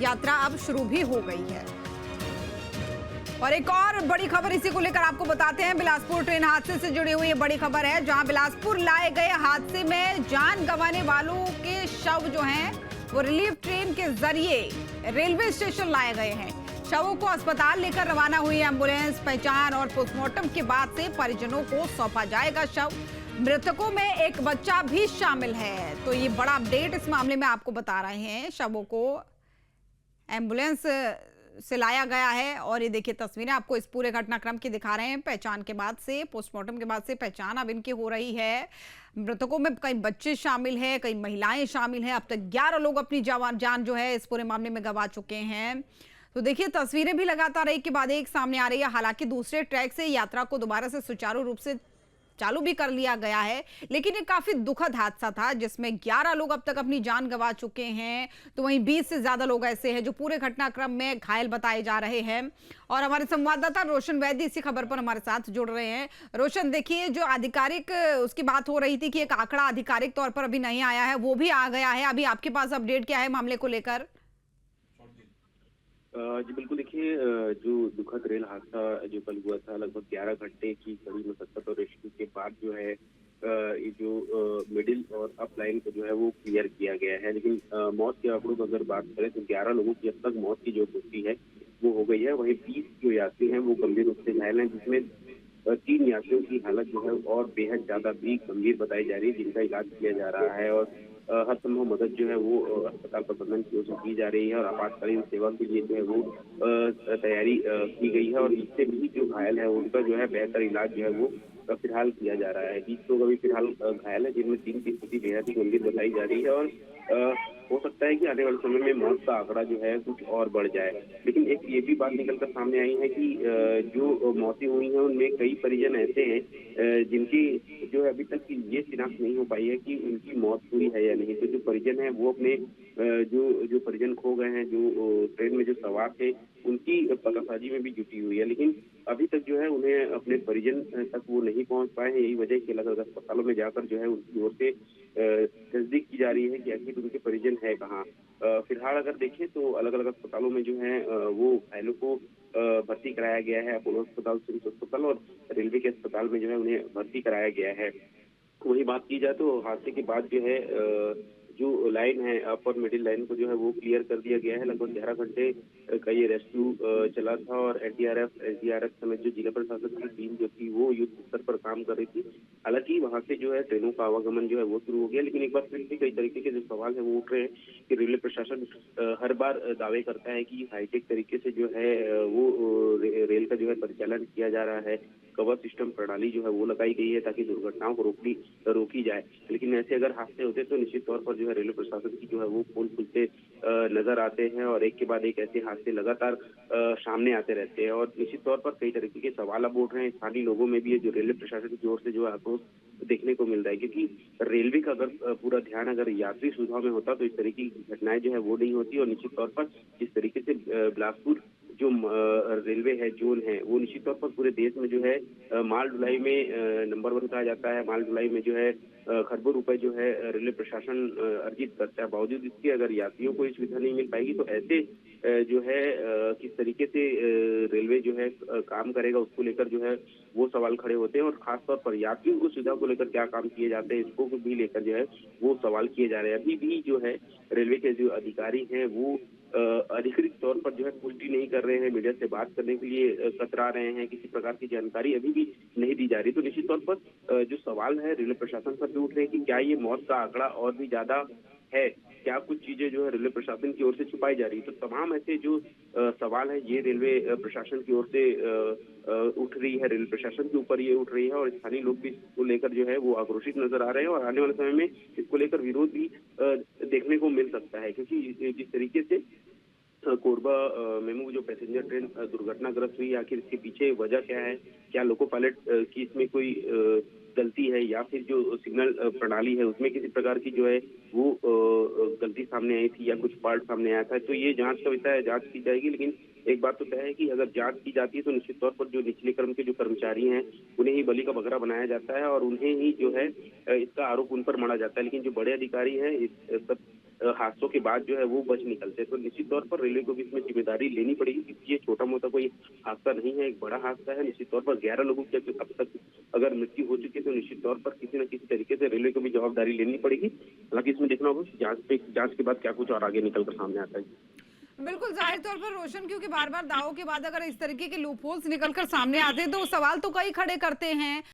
यात्रा अब शुरू भी हो गई है। और एक और बड़ी खबर इसी को लेकर आपको बताते हैं। बिलासपुर ट्रेन हादसे से जुड़ी हुई ये बड़ी खबर है, जहां बिलासपुर लाए गए हादसे में जान गंवाने वालों के शव जो हैं वो रिलीफ ट्रेन के जरिए रेलवे स्टेशन लाए गए हैं। शवों को अस्पताल लेकर रवाना हुई एम्बुलेंस। पहचान और पोस्टमार्टम के बाद से परिजनों को सौंपा जाएगा शव। मृतकों में एक बच्चा भी शामिल है। तो ये बड़ा अपडेट इस मामले में आपको बता रहे हैं। शवों को एम्बुलेंस से लाया गया है और ये देखिए तस्वीरें आपको इस पूरे घटनाक्रम की दिखा रहे हैं। पहचान के बाद से, पोस्टमार्टम के बाद से पहचान अब इनकी हो रही है। मृतकों में कई बच्चे शामिल हैं, कई महिलाएं शामिल हैं। अब तक 11 लोग अपनी जान जो है इस पूरे मामले में गंवा चुके हैं। तो देखिए तस्वीरें भी लगातार एक के बाद एक सामने आ रही है। हालांकि दूसरे ट्रैक से यात्रा को दोबारा से सुचारू रूप से चालू भी कर लिया गया है, लेकिन ये काफी दुखद हादसा था जिसमें 11 लोग अब तक अपनी जान गंवा चुके हैं। तो वहीं 20 से ज्यादा लोग ऐसे हैं जो पूरे घटनाक्रम में घायल बताए जा रहे हैं। और हमारे संवाददाता रोशन वैद्य इसी खबर पर हमारे साथ जुड़ रहे हैं। रोशन, देखिए जो आधिकारिक उसकी बात हो रही थी कि एक आंकड़ा आधिकारिक तौर पर अभी नहीं आया है, वो भी आ गया है। अभी आपके पास अपडेट क्या है मामले को लेकर? जी बिल्कुल, देखिए जो दुखद रेल हादसा जो कल हुआ था, लगभग 11 घंटे की कड़ी मशक्कत और रेस्क्यू के बाद जो है ये जो मिडिल और अप लाइन को जो है वो क्लियर किया गया है। लेकिन मौत के आंकड़ों की अगर बात करें तो 11 लोगों की अब तक मौत की जो पुष्टि है वो हो गई है। वहीं 20 जो यात्री हैं वो गंभीर रूप से घायल हैं, जिसमें 3 यात्रियों की हालत जो है और बेहद ज्यादा भी गंभीर बताई जा रही है, जिनका इलाज किया जा रहा है। और हर संभव मदद जो है वो अस्पताल प्रबंधन की ओर से की जा रही है और आपातकालीन सेवा के लिए जो है वो तैयारी की गई है। और इससे भी जो घायल है उनका जो है बेहतर इलाज जो है वो फिलहाल किया जा रहा है। 20 लोग अभी फिलहाल घायल है, जिनमें 3 की स्थिति बेहद ही गंभीर बताई जा रही है। और हो सकता है कि आने वाले समय में मौत का आंकड़ा जो है कुछ और बढ़ जाए। लेकिन एक ये भी बात निकलकर सामने आई है कि जो मौतें हुई हैं उनमें कई परिजन ऐसे हैं जिनकी जो है अभी तक ये शिनाख्त नहीं हो पाई है कि उनकी मौत हुई है या नहीं। तो जो परिजन है वो अपने जो परिजन खो गए हैं, जो ट्रेन में जो सवार थे, उनकी पतासाजी में भी जुटी हुई है। लेकिन अभी तक जो है उन्हें अपने परिजन तक वो नहीं पहुंच पाए हैं। यही वजह कि अलग अलग अस्पतालों में जाकर जो है उनकी ओर से तस्दीक की जा रही है कि आखिर उनके परिजन है कहाँ। फिलहाल अगर देखें तो अलग अलग अस्पतालों में जो है वो घायलों को भर्ती कराया गया है। अपोलो अस्पताल, सिम्स अस्पताल और रेलवे के अस्पताल में जो है उन्हें भर्ती कराया गया है। वही बात की जाए तो हादसे के बाद जो है जो लाइन है अप और मिडिल लाइन को जो है वो क्लियर कर दिया गया है। लगभग 11 घंटे का ये रेस्क्यू चला था और एनडीआरएफ, एसडीआरएफ समेत जो जिला प्रशासन की टीम जो थी वो युद्ध स्तर पर काम कर रही थी। हालांकि वहां से जो है ट्रेनों का आवागमन जो है वो शुरू हो गया। लेकिन एक बार फिर से कई तरीके के जो सवाल है वो उठ रहे हैं कि रेलवे प्रशासन हर बार दावे करता है कि हाईटेक तरीके से जो है वो रेल का जो है परिचालन किया जा रहा है। कवर सिस्टम प्रणाली जो है वो लगाई गई है ताकि दुर्घटनाओं को रोकी जाए। लेकिन ऐसे अगर हादसे होते तो निश्चित तौर पर जो है रेलवे प्रशासन की जो है वो पोल खुलते नजर आते हैं और एक के बाद एक ऐसे हादसे लगातार सामने आते रहते हैं। और निश्चित तौर पर कई तरीके के सवाल अब उठ रहे हैं स्थानीय लोगों में भी, जो रेलवे प्रशासन की ओर से जो है आक्रोश देखने को मिल रहा है। क्योंकि रेलवे का अगर पूरा ध्यान अगर यात्री सुविधा में होता तो इस तरीके की घटनाएं जो है वो नहीं होती। और निश्चित तौर पर जिस तरीके से बिलासपुर जो रेलवे है, जोन है, वो निश्चित तौर पर पूरे देश में जो है माल ढुलाई में नंबर 1 कहा जाता है। माल ढुलाई में जो है खरबों रुपए जो है रेलवे प्रशासन अर्जित करता है। बावजूद इसके अगर यात्रियों को ये सुविधा नहीं मिल पाएगी तो ऐसे जो है किस तरीके से रेलवे जो है काम करेगा, उसको लेकर जो है वो सवाल खड़े होते हैं। और खासतौर पर यात्रियों को सुविधा को लेकर क्या काम किए जाते हैं, इसको भी लेकर जो है वो सवाल किए जा रहे हैं। अभी भी जो है रेलवे के जो अधिकारी हैं वो अधिकृत तौर पर जो है पुष्टि नहीं कर रहे हैं, मीडिया से बात करने के लिए कतरा रहे हैं, किसी प्रकार की जानकारी अभी भी नहीं दी जा रही। तो निश्चित तौर पर जो सवाल है रेलवे प्रशासन पर भी उठ रहे हैं कि क्या ये मौत का आंकड़ा और भी ज्यादा है, क्या कुछ चीजें जो है रेलवे प्रशासन की ओर से छुपाई जा रही है। तो तमाम ऐसे जो सवाल है ये रेलवे प्रशासन की ओर से उठ रही है, रेलवे प्रशासन के ऊपर ये उठ रही है। और स्थानीय लोग भी इसको लेकर जो है वो आक्रोशित नजर आ रहे हैं और आने वाले समय में इसको लेकर विरोध भी देखने को मिल सकता है। क्योंकि जिस तरीके से कोरबा मेमू जो पैसेंजर ट्रेन दुर्घटनाग्रस्त हुई, आखिर इसके पीछे वजह क्या है? क्या लोको पायलट की इसमें कोई गलती है या फिर जो सिग्नल प्रणाली है उसमें किसी प्रकार की जो है वो गलती सामने आई थी या कुछ पार्ट सामने आया था? तो ये जांच का विषय है, जांच की जाएगी। लेकिन एक बात तो तय है कि अगर जांच की जाती है तो निश्चित तौर पर जो निचले क्रम के जो कर्मचारी हैं उन्हें ही बलि का बकरा बनाया जाता है और उन्हें ही जो है इसका आरोप उन पर मढ़ा जाता है। लेकिन जो बड़े अधिकारी हैं इस सब हादसों के बाद जो है वो बच निकलते हैं। तो निश्चित तौर पर रेलवे को भी इसमें जिम्मेदारी लेनी पड़ेगी, क्योंकि ये छोटा मोटा कोई हादसा नहीं है, एक बड़ा हादसा है। निश्चित तौर पर 11 लोगों की अब तक अगर मृत्यु हो चुकी है तो निश्चित तौर पर किसी न किसी तरीके से रेलवे को भी जवाबदारी लेनी पड़ेगी। हालांकि इसमें देखना होगा कि जांच के बाद क्या कुछ और आगे निकल कर सामने आता है। बिल्कुल जाहिर तौर पर रोशन, क्योंकि बार बार दावों के बाद अगर इस तरीके के लूपहोल्स निकलकर सामने आते हैं तो सवाल तो कई खड़े करते हैं।